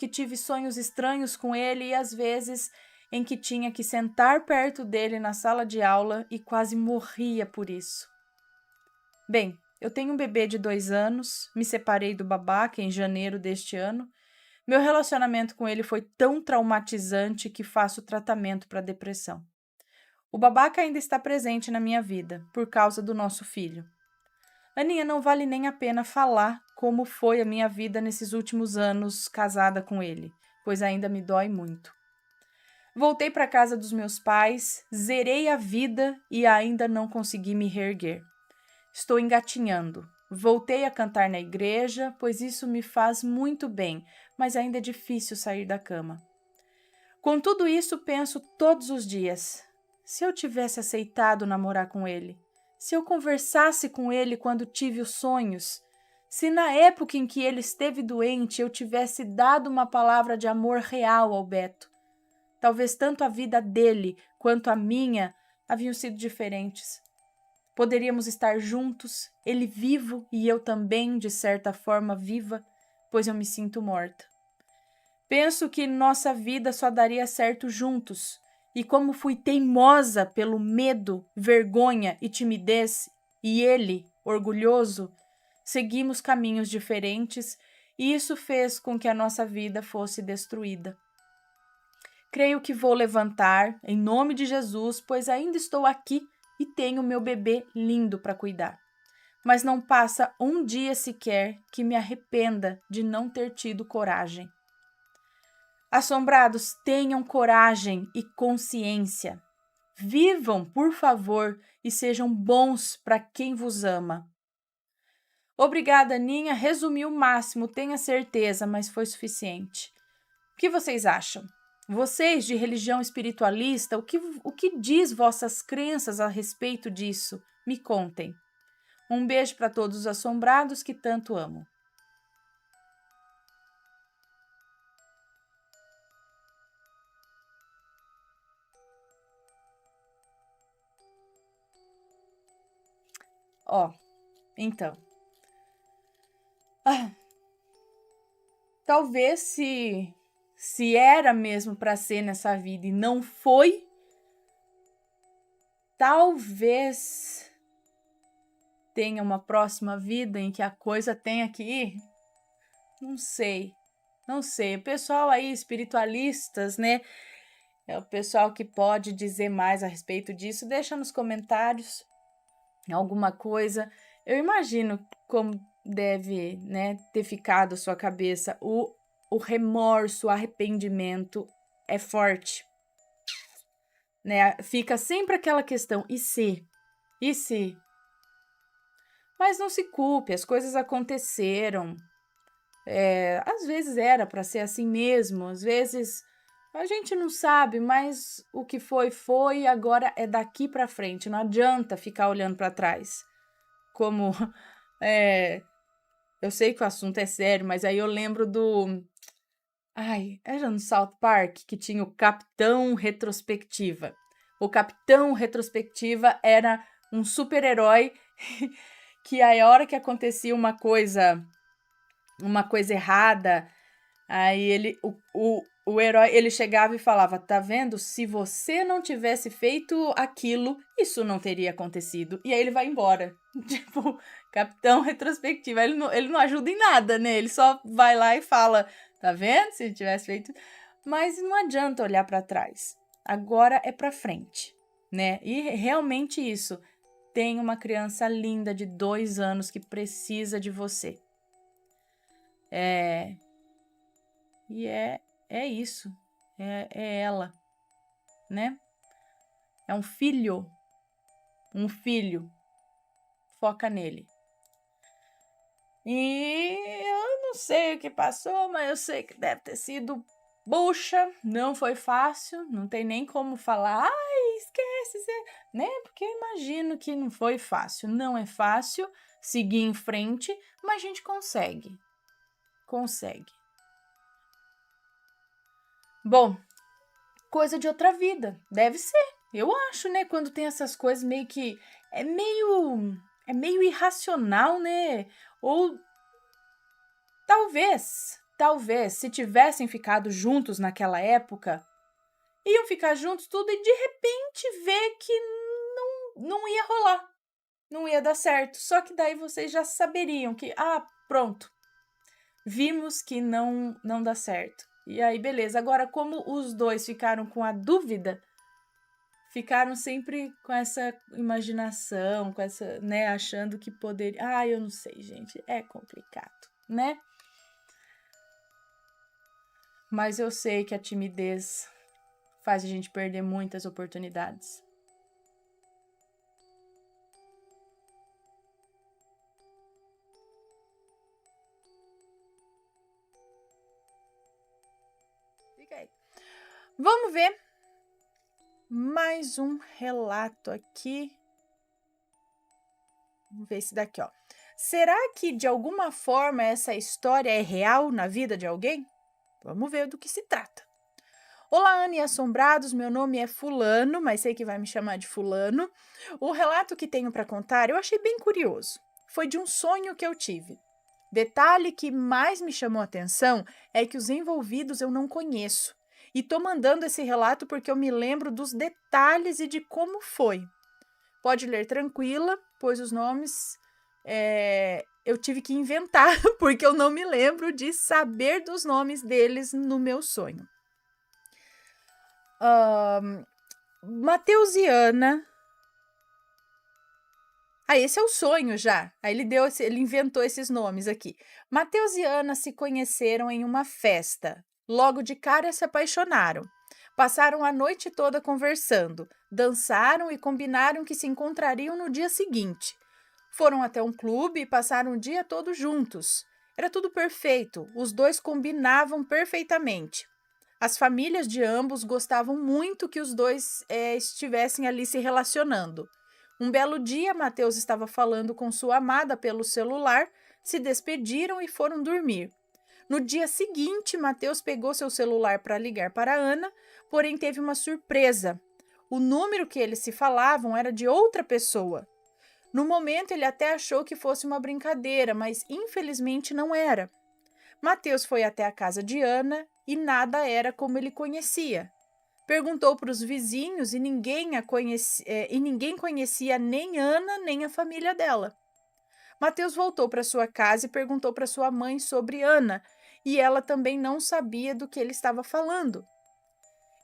tive sonhos estranhos com ele e às vezes em que tinha que sentar perto dele na sala de aula e quase morria por isso. Bem, eu tenho um bebê de 2 anos, me separei do babaca em janeiro deste ano, Meu relacionamento com ele foi tão traumatizante que faço tratamento para depressão. O babaca ainda está presente na minha vida, por causa do nosso filho. Aninha, não vale nem a pena falar como foi a minha vida nesses últimos anos casada com ele, pois ainda me dói muito. Voltei para casa dos meus pais, zerei a vida e ainda não consegui me reerguer. Estou engatinhando. Voltei a cantar na igreja, pois isso me faz muito bem, mas ainda é difícil sair da cama. Com tudo isso, penso todos os dias. Se eu tivesse aceitado namorar com ele, se eu conversasse com ele quando tive os sonhos, se na época em que ele esteve doente eu tivesse dado uma palavra de amor real ao Beto, talvez tanto a vida dele quanto a minha haviam sido diferentes. Poderíamos estar juntos, ele vivo e eu também, de certa forma, viva, pois eu me sinto morta. Penso que nossa vida só daria certo juntos, e como fui teimosa pelo medo, vergonha e timidez, e ele, orgulhoso, seguimos caminhos diferentes, e isso fez com que a nossa vida fosse destruída. Creio que vou levantar, em nome de Jesus, pois ainda estou aqui e tenho meu bebê lindo para cuidar. Mas não passa um dia sequer que me arrependa de não ter tido coragem. Assombrados, tenham coragem e consciência. Vivam, por favor, e sejam bons para quem vos ama. Obrigada, Aninha. Resumi o máximo, tenha certeza, mas foi suficiente. O que vocês acham? Vocês de religião espiritualista, o que diz vossas crenças a respeito disso? Me contem. Um beijo para todos os assombrados que tanto amo. Então. Talvez se era mesmo para ser nessa vida e não foi, talvez tenha uma próxima vida em que a coisa tenha que ir. Não sei. O pessoal aí, espiritualistas, né? É o pessoal que pode dizer mais a respeito disso. Deixa nos comentários alguma coisa. Eu imagino como deve, né, ter ficado a sua cabeça. O remorso, o arrependimento é forte, né? Fica sempre aquela questão, e se? E se? Mas não se culpe, as coisas aconteceram. Às vezes era para ser assim mesmo, às vezes a gente não sabe, mas o que foi, agora é daqui para frente, não adianta ficar olhando para trás. Como, eu sei que o assunto é sério, mas aí eu lembro era no South Park que tinha o Capitão Retrospectiva. O Capitão Retrospectiva era um super-herói que aí a hora que acontecia uma coisa errada, aí o herói, ele chegava e falava, tá vendo? Se você não tivesse feito aquilo, isso não teria acontecido. E aí ele vai embora. Tipo, Capitão Retrospectiva. Ele não ajuda em nada, né? Ele só vai lá e fala, tá vendo? Se tivesse feito... Mas não adianta olhar para trás. Agora é para frente, né? E realmente isso. Tem uma criança linda de 2 anos que precisa de você. E é isso. É ela, né? É um filho. Um filho. Foca nele. E eu não sei o que passou, mas eu sei que deve ter sido bucha. Não foi fácil. Não tem nem como falar. Esquece, né? Porque eu imagino que não foi fácil. Não é fácil seguir em frente, mas a gente consegue. Consegue. Bom, coisa de outra vida. Deve ser. Eu acho, né? Quando tem essas coisas meio que... É meio irracional, né? Ou talvez, se tivessem ficado juntos naquela época, iam ficar juntos tudo e de repente ver que não ia rolar. Não ia dar certo. Só que daí vocês já saberiam que, pronto. vimos que não dá certo. E aí, beleza. Agora, como os dois ficaram com a dúvida, ficaram sempre com essa imaginação, com essa, né, achando que poderia. Ah, eu não sei, gente, é complicado, né? Mas eu sei que a timidez faz a gente perder muitas oportunidades. Fica aí. Vamos ver mais um relato aqui. Vamos ver esse daqui, ó. Será que de alguma forma essa história é real na vida de alguém? Vamos ver do que se trata. Olá, Ana e assombrados, meu nome é Fulano, mas sei que vai me chamar de Fulano. O relato que tenho para contar eu achei bem curioso. Foi de um sonho que eu tive. Detalhe que mais me chamou a atenção é que os envolvidos eu não conheço. E tô mandando esse relato porque eu me lembro dos detalhes e de como foi. Pode ler tranquila, pois os nomes eu tive que inventar, porque eu não me lembro de saber dos nomes deles no meu sonho. Matheus e Ana. Esse é o sonho já. Aí ele inventou esses nomes aqui. Matheus e Ana se conheceram em uma festa. Logo de cara se apaixonaram. Passaram a noite toda conversando, dançaram e combinaram que se encontrariam no dia seguinte. Foram até um clube e passaram o dia todo juntos. Era tudo perfeito, os dois combinavam perfeitamente. As famílias de ambos gostavam muito que os dois estivessem ali se relacionando. Um belo dia, Matheus estava falando com sua amada pelo celular, se despediram e foram dormir. No dia seguinte, Matheus pegou seu celular para ligar para Ana, porém teve uma surpresa. O número que eles se falavam era de outra pessoa. No momento, ele até achou que fosse uma brincadeira, mas infelizmente não era. Matheus foi até a casa de Ana e nada era como ele conhecia. Perguntou para os vizinhos e ninguém conhecia nem Ana nem a família dela. Matheus voltou para sua casa e perguntou para sua mãe sobre Ana, e ela também não sabia do que ele estava falando.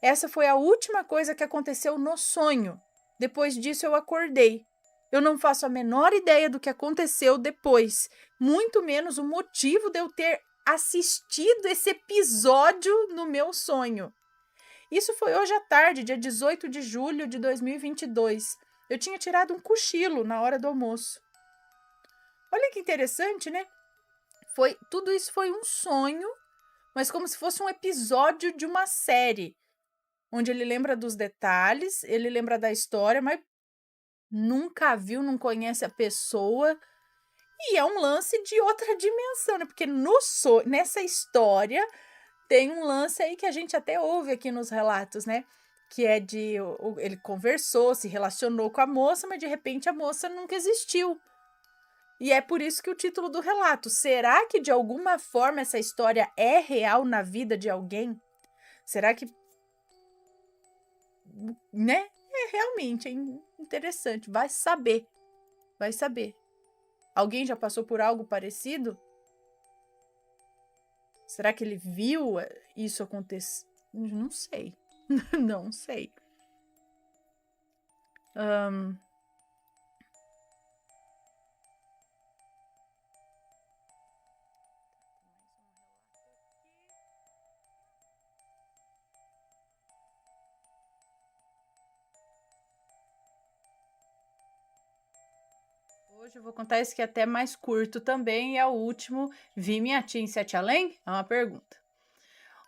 Essa foi a última coisa que aconteceu no sonho. Depois disso eu acordei. Eu não faço a menor ideia do que aconteceu depois, muito menos o motivo de eu ter assistido esse episódio no meu sonho. Isso foi hoje à tarde, dia 18 de julho de 2022. Eu tinha tirado um cochilo na hora do almoço. Olha que interessante, né? Tudo isso foi um sonho, mas como se fosse um episódio de uma série, onde ele lembra dos detalhes, ele lembra da história, mas nunca viu, não conhece a pessoa. E é um lance de outra dimensão, né? Porque nessa história tem um lance aí que a gente até ouve aqui nos relatos, né? Que é ele conversou, se relacionou com a moça, mas de repente a moça nunca existiu. E é por isso que o título do relato, será que de alguma forma essa história é real na vida de alguém? Será que, né? Realmente é interessante, vai saber. Alguém já passou por algo parecido? Será que ele viu isso acontecer? Não sei. Não sei. Hoje eu vou contar esse que é até mais curto também, e é o último. Vi minha tia em Sete Além? É uma pergunta.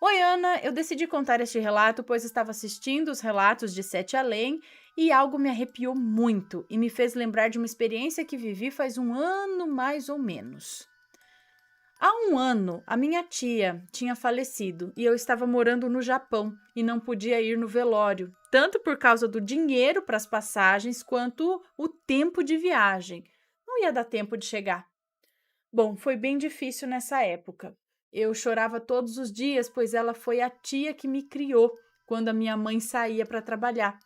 Oi, Ana, eu decidi contar este relato pois estava assistindo os relatos de Sete Além e algo me arrepiou muito e me fez lembrar de uma experiência que vivi faz um ano mais ou menos. Há um ano, a minha tia tinha falecido e eu estava morando no Japão e não podia ir no velório, tanto por causa do dinheiro para as passagens quanto o tempo de viagem. Não ia dar tempo de chegar. Bom, foi bem difícil nessa época. Eu chorava todos os dias, pois ela foi a tia que me criou quando a minha mãe saía para trabalhar.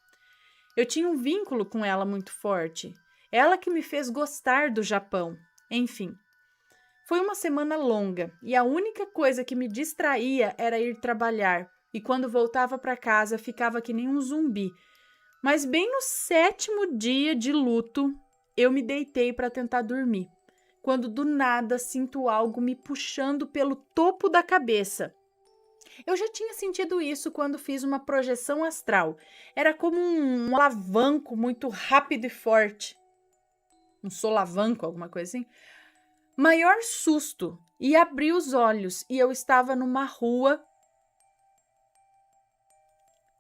Eu tinha um vínculo com ela muito forte. Ela que me fez gostar do Japão. Enfim, Foi uma semana longa e a única coisa que me distraía era ir trabalhar. E quando voltava para casa, ficava que nem um zumbi. Mas bem no 7º dia de luto, eu me deitei para tentar dormir, quando do nada sinto algo me puxando pelo topo da cabeça. Eu já tinha sentido isso quando fiz uma projeção astral. Era como um alavanco muito rápido e forte. Um solavanco, alguma coisa assim. Maior susto. E abri os olhos e eu estava numa rua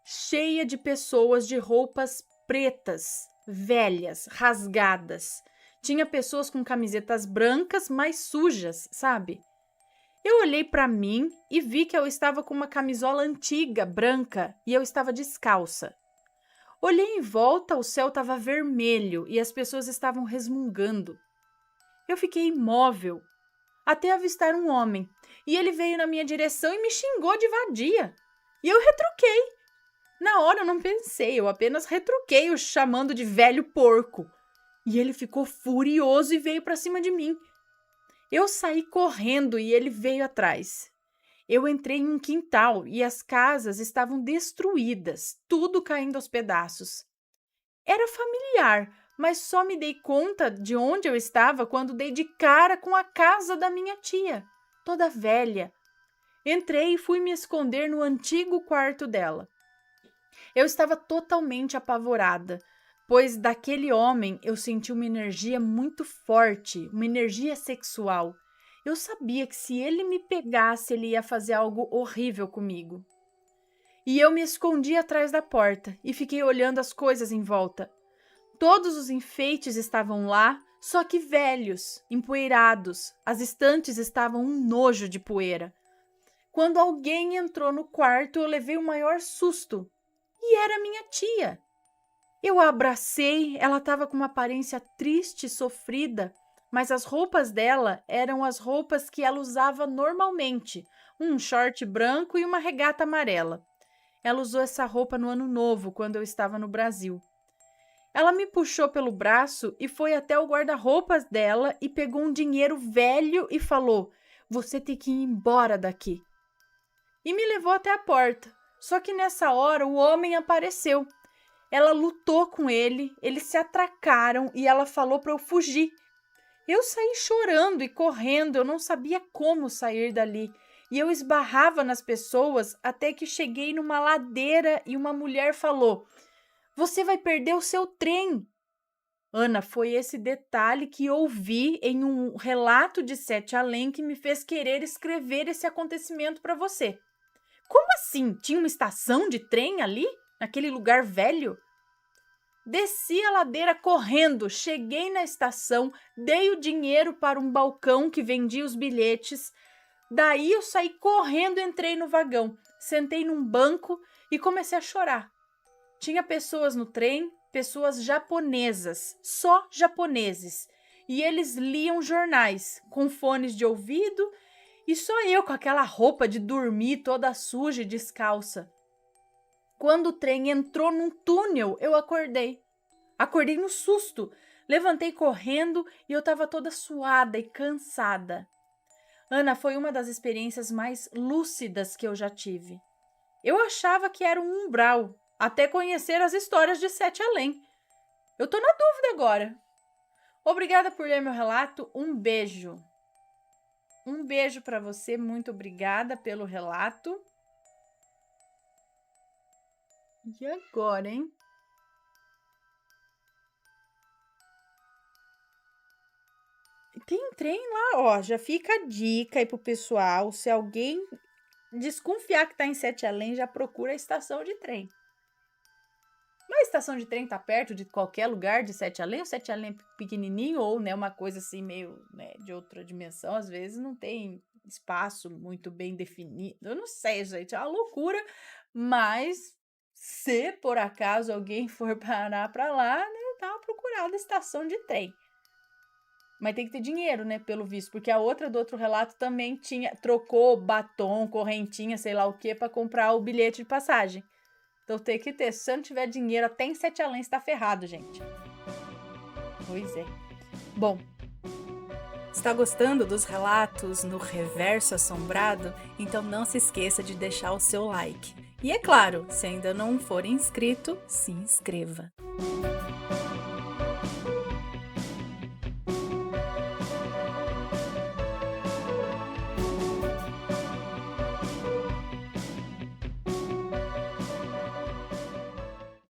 cheia de pessoas de roupas pretas, velhas, rasgadas. Tinha pessoas com camisetas brancas, mas sujas, sabe? Eu olhei para mim e vi que eu estava com uma camisola antiga, branca, e eu estava descalça. Olhei em volta, o céu estava vermelho e as pessoas estavam resmungando. Eu fiquei imóvel, até avistar um homem, e ele veio na minha direção e me xingou de vadia. E eu retruquei. Na hora eu não pensei, eu apenas retruquei o chamando de velho porco. E ele ficou furioso e veio para cima de mim. Eu saí correndo e ele veio atrás. Eu entrei em um quintal e as casas estavam destruídas, tudo caindo aos pedaços. Era familiar, mas só me dei conta de onde eu estava quando dei de cara com a casa da minha tia, toda velha. Entrei e fui me esconder no antigo quarto dela. Eu estava totalmente apavorada, pois daquele homem eu senti uma energia muito forte, uma energia sexual. Eu sabia que se ele me pegasse, ele ia fazer algo horrível comigo. E eu me escondi atrás da porta e fiquei olhando as coisas em volta. Todos os enfeites estavam lá, só que velhos, empoeirados. As estantes estavam um nojo de poeira. Quando alguém entrou no quarto, eu levei o maior susto. E era minha tia. Eu a abracei, ela estava com uma aparência triste e sofrida, mas as roupas dela eram as roupas que ela usava normalmente, um short branco e uma regata amarela. Ela usou essa roupa no Ano Novo, quando eu estava no Brasil. Ela me puxou pelo braço e foi até o guarda-roupas dela e pegou um dinheiro velho e falou: "Você tem que ir embora daqui." E me levou até a porta. Só que nessa hora o homem apareceu. Ela lutou com ele, eles se atracaram e ela falou para eu fugir. Eu saí chorando e correndo, eu não sabia como sair dali. E eu esbarrava nas pessoas até que cheguei numa ladeira e uma mulher falou: "Você vai perder o seu trem." Ana, foi esse detalhe que ouvi em um relato de Sete Além que me fez querer escrever esse acontecimento para você. Como assim? Tinha uma estação de trem ali? Naquele lugar velho? Desci a ladeira correndo, cheguei na estação, dei o dinheiro para um balcão que vendia os bilhetes. Daí eu saí correndo, entrei no vagão, sentei num banco e comecei a chorar. Tinha pessoas no trem, pessoas japonesas, só japoneses. E eles liam jornais com fones de ouvido e só eu com aquela roupa de dormir toda suja e descalça. Quando o trem entrou num túnel, eu acordei. Acordei no susto, levantei correndo e eu estava toda suada e cansada. Ana, foi uma das experiências mais lúcidas que eu já tive. Eu achava que era um umbral, até conhecer as histórias de Sete Além. Eu tô na dúvida agora. Obrigada por ler meu relato, um beijo. Um beijo para você, muito obrigada pelo relato. E agora, hein? Tem um trem lá, ó, já fica a dica aí pro pessoal, se alguém desconfiar que tá em Sete Além, já procura a estação de trem. Mas a estação de trem tá perto de qualquer lugar de Sete Além, ou Sete Além pequenininho, ou, né, uma coisa assim meio, né, de outra dimensão, às vezes não tem espaço muito bem definido, eu não sei, gente, é uma loucura, mas se por acaso alguém for parar pra lá, né, dá uma procurada na estação de trem. Mas tem que ter dinheiro, né, pelo visto, porque a outra do outro relato também trocou batom, correntinha, sei lá o que, pra comprar o bilhete de passagem. Então tem que ter. Se você não tiver dinheiro, até em Sete Além você tá ferrado, gente. Pois é. Bom, Está gostando dos relatos no Reverso Assombrado? Então não se esqueça de deixar o seu like. E é claro, se ainda não for inscrito, se inscreva.